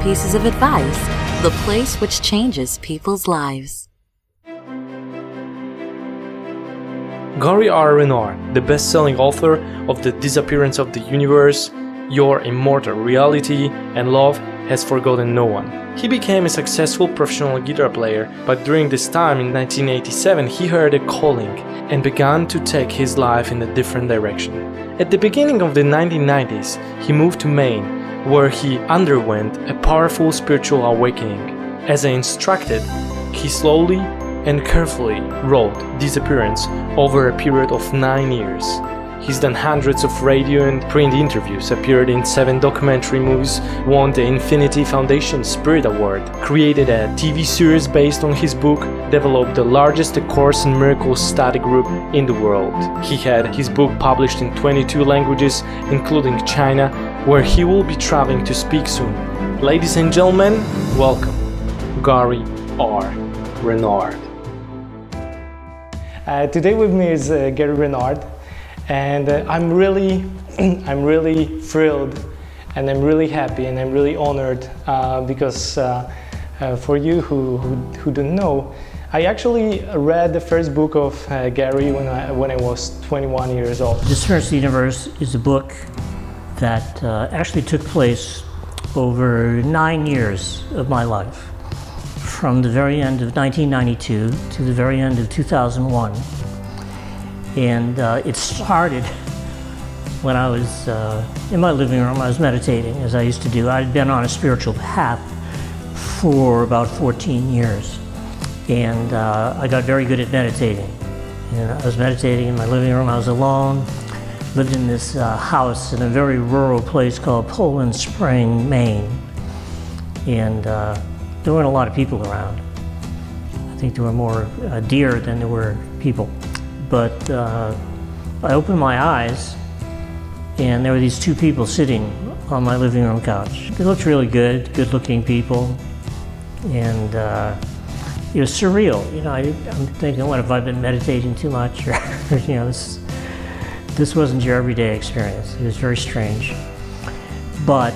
Pieces of Advice, the place which changes people's lives. Gary R. Renard, the best-selling author of The Disappearance of the Universe, Your Immortal Reality, and Love Has Forgotten No One. He became a successful professional guitar player, but during this time in 1987 he heard a calling and began to take his life in a different direction. At the beginning of the 1990s, he moved to Maine, where he underwent a powerful spiritual awakening. As I instructed, he slowly and carefully wrote Disappearance over a period of 9 years. He's done hundreds of radio and print interviews, appeared in 7 documentary movies, won the Infinity Foundation Spirit Award, created a TV series based on his book, developed the largest A Course in Miracles study group in the world. He had his book published in 22 languages, including China, where he will be traveling to speak soon. Ladies and gentlemen, welcome, Gary R. Renard. Today with me is Gary Renard. And I'm really thrilled, and I'm really happy, and I'm really honored because for you who don't know, I actually read the first book of Gary when I was 21 years old. Disappearance of the Universe is a book that actually took place over 9 years of my life, from the very end of 1992 to the very end of 2001. And it started when I was in my living room. I was meditating, as I used to do. I'd been on a spiritual path for about 14 years. And I got very good at meditating. And I was meditating in my living room. I was alone, lived in this house in a very rural place called Poland Spring, Maine. And there weren't a lot of people around. I think there were more deer than there were people. But I opened my eyes, and there were these 2 people sitting on my living room couch. They looked really good-looking people, and it was surreal. You know, I'm thinking, what, have I been meditating too much? Or, you know, this wasn't your everyday experience. It was very strange. But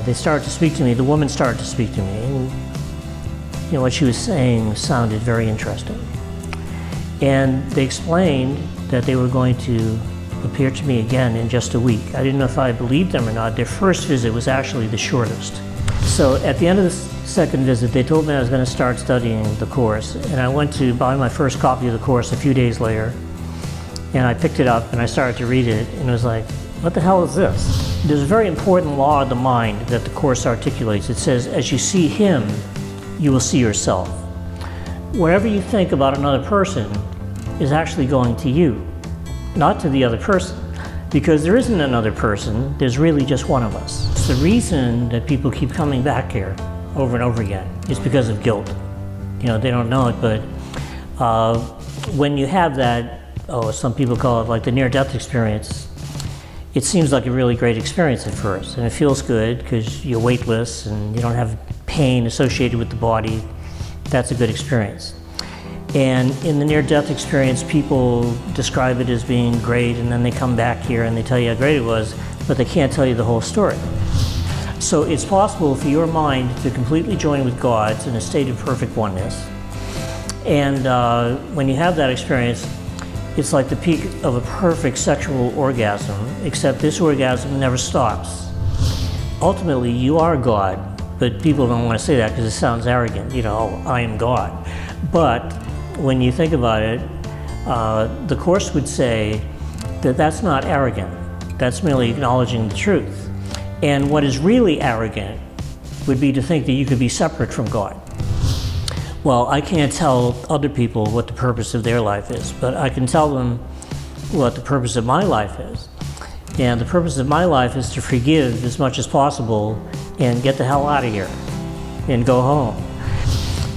they started to speak to me. The woman started to speak to me, and you know, what she was saying sounded very interesting. And they explained that they were going to appear to me again in just a week. I didn't know if I believed them or not. Their first visit was actually the shortest. So at the end of the second visit, they told me I was going to start studying the course. And I went to buy my first copy of the course a few days later. And I picked it up and I started to read it. And it was like, what the hell is this? There's a very important law of the mind that the course articulates. It says, as you see him, you will see yourself. Whatever you think about another person is actually going to you, not to the other person. Because there isn't another person, there's really just one of us. The reason that people keep coming back here over and over again is because of guilt. You know, they don't know it, but when you have that, some people call it like the near-death experience, it seems like a really great experience at first, and it feels good because you're weightless and you don't have pain associated with the body. That's a good experience. And in the near-death experience, people describe it as being great, and then they come back here and they tell you how great it was, but they can't tell you the whole story. So it's possible for your mind to completely join with God's in a state of perfect oneness. And when you have that experience, it's like the peak of a perfect sexual orgasm, except this orgasm never stops. Ultimately, you are God, but people don't want to say that because it sounds arrogant, you know, I am God. But when you think about it, the Course would say that that's not arrogant. That's merely acknowledging the truth. And what is really arrogant would be to think that you could be separate from God. Well, I can't tell other people what the purpose of their life is, but I can tell them what the purpose of my life is. And the purpose of my life is to forgive as much as possible and get the hell out of here and go home.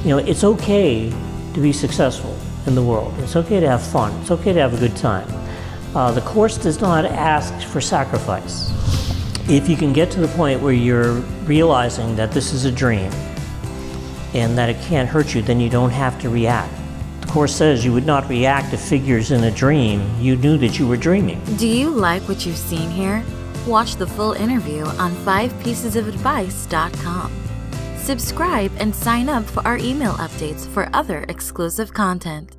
You know, it's okay to be successful in the world. It's okay to have fun. It's okay to have a good time. The Course does not ask for sacrifice. If you can get to the point where you're realizing that this is a dream and that it can't hurt you, then you don't have to react. The Course says you would not react to figures in a dream. You knew that you were dreaming. Do you like what you've seen here? Watch the full interview on 5piecesofadvice.com. Subscribe and sign up for our email updates for other exclusive content.